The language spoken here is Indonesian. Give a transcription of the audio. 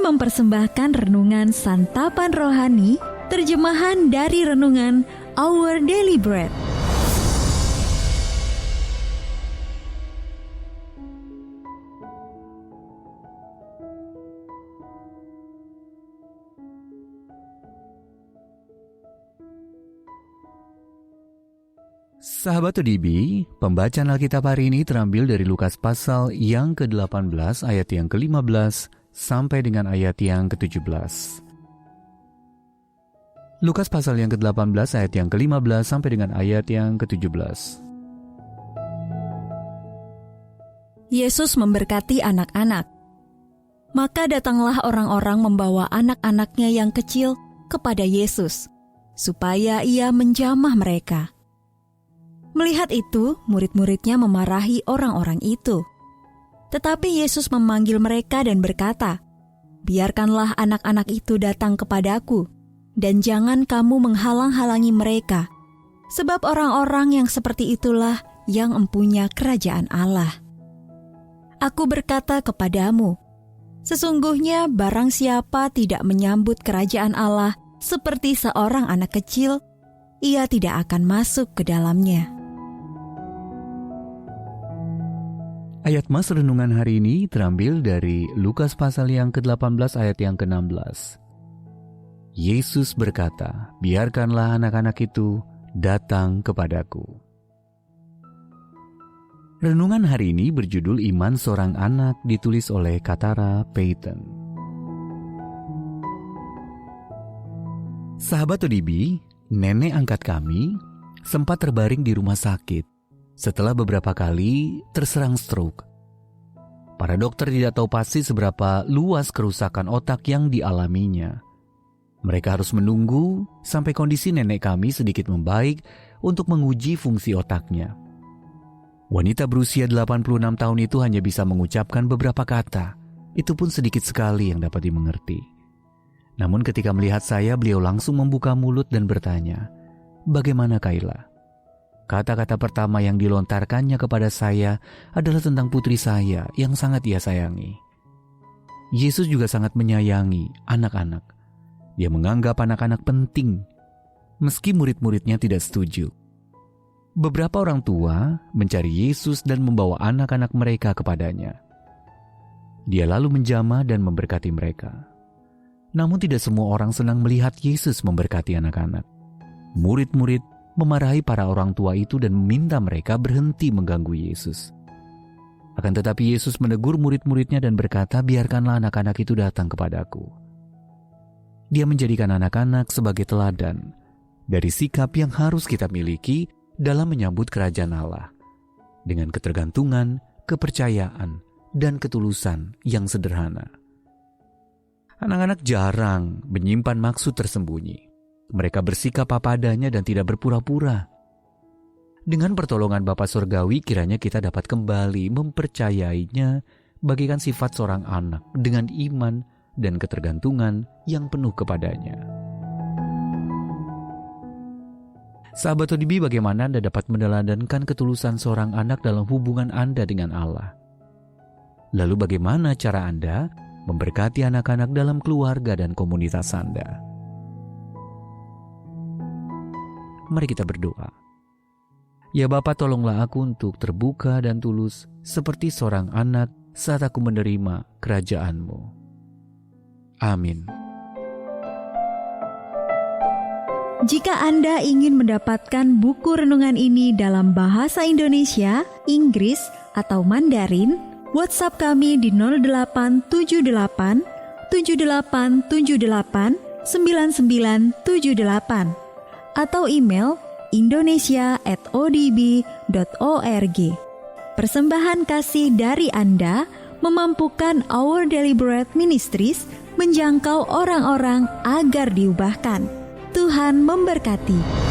mempersembahkan renungan Santapan Rohani, terjemahan dari renungan Our Daily Bread. Sahabat ODB, pembacaan Alkitab hari ini terambil dari Lukas pasal yang ke-18 ayat yang ke-15 sampai dengan ayat yang ke-17. Lukas pasal yang ke-18 ayat yang ke-15 sampai dengan ayat yang ke-17. Yesus memberkati anak-anak. Maka datanglah orang-orang membawa anak-anaknya yang kecil kepada Yesus, supaya ia menjamah mereka. Melihat itu, murid-muridnya memarahi orang-orang itu. Tetapi Yesus memanggil mereka dan berkata, "Biarkanlah anak-anak itu datang kepadaku, dan jangan kamu menghalang-halangi mereka, sebab orang-orang yang seperti itulah yang empunya kerajaan Allah. Aku berkata kepadamu, sesungguhnya barang siapa tidak menyambut kerajaan Allah seperti seorang anak kecil, ia tidak akan masuk ke dalamnya." Ayat mas renungan hari ini terambil dari Lukas pasal yang ke-18 ayat yang ke-16. Yesus berkata, "Biarkanlah anak-anak itu datang kepadaku." Renungan hari ini berjudul Iman Seorang Anak, ditulis oleh Katara Payton. Sahabat ODB, nenek angkat kami sempat terbaring di rumah sakit setelah beberapa kali terserang stroke. Para dokter tidak tahu pasti seberapa luas kerusakan otak yang dialaminya. Mereka harus menunggu sampai kondisi nenek kami sedikit membaik untuk menguji fungsi otaknya. Wanita berusia 86 tahun itu hanya bisa mengucapkan beberapa kata. Itu pun sedikit sekali yang dapat dimengerti. Namun ketika melihat saya, beliau langsung membuka mulut dan bertanya, "Bagaimana Kayla?" Kata-kata pertama yang dilontarkannya kepada saya adalah tentang putri saya yang sangat ia sayangi. Yesus juga sangat menyayangi anak-anak. Dia menganggap anak-anak penting, meski murid-muridnya tidak setuju. Beberapa orang tua mencari Yesus dan membawa anak-anak mereka kepadanya. Dia lalu menjamah dan memberkati mereka. Namun tidak semua orang senang melihat Yesus memberkati anak-anak. Murid-murid memarahi para orang tua itu dan meminta mereka berhenti mengganggu Yesus. Akan tetapi Yesus menegur murid-muridnya dan berkata, "Biarkanlah anak-anak itu datang kepadaku." Dia menjadikan anak-anak sebagai teladan dari sikap yang harus kita miliki dalam menyambut kerajaan Allah, dengan ketergantungan, kepercayaan, dan ketulusan yang sederhana. Anak-anak jarang menyimpan maksud tersembunyi. Mereka bersikap apa adanya dan tidak berpura-pura. Dengan pertolongan Bapa Surgawi, kiranya kita dapat kembali mempercayainya bagikan sifat seorang anak dengan iman dan ketergantungan yang penuh kepadanya. Sahabat ODB, bagaimana Anda dapat meneladankan ketulusan seorang anak dalam hubungan Anda dengan Allah? Lalu bagaimana cara Anda memberkati anak-anak dalam keluarga dan komunitas Anda? Mari kita berdoa. Ya Bapa, tolonglah aku untuk terbuka dan tulus seperti seorang anak saat aku menerima kerajaan-Mu. Amin. Jika Anda ingin mendapatkan buku renungan ini dalam bahasa Indonesia, Inggris, atau Mandarin, WhatsApp kami di 0878 7878 9978 atau email indonesia@odb.org. Persembahan kasih dari Anda memampukan Our Daily Bread Ministries menjangkau orang-orang agar diubahkan. Tuhan memberkati.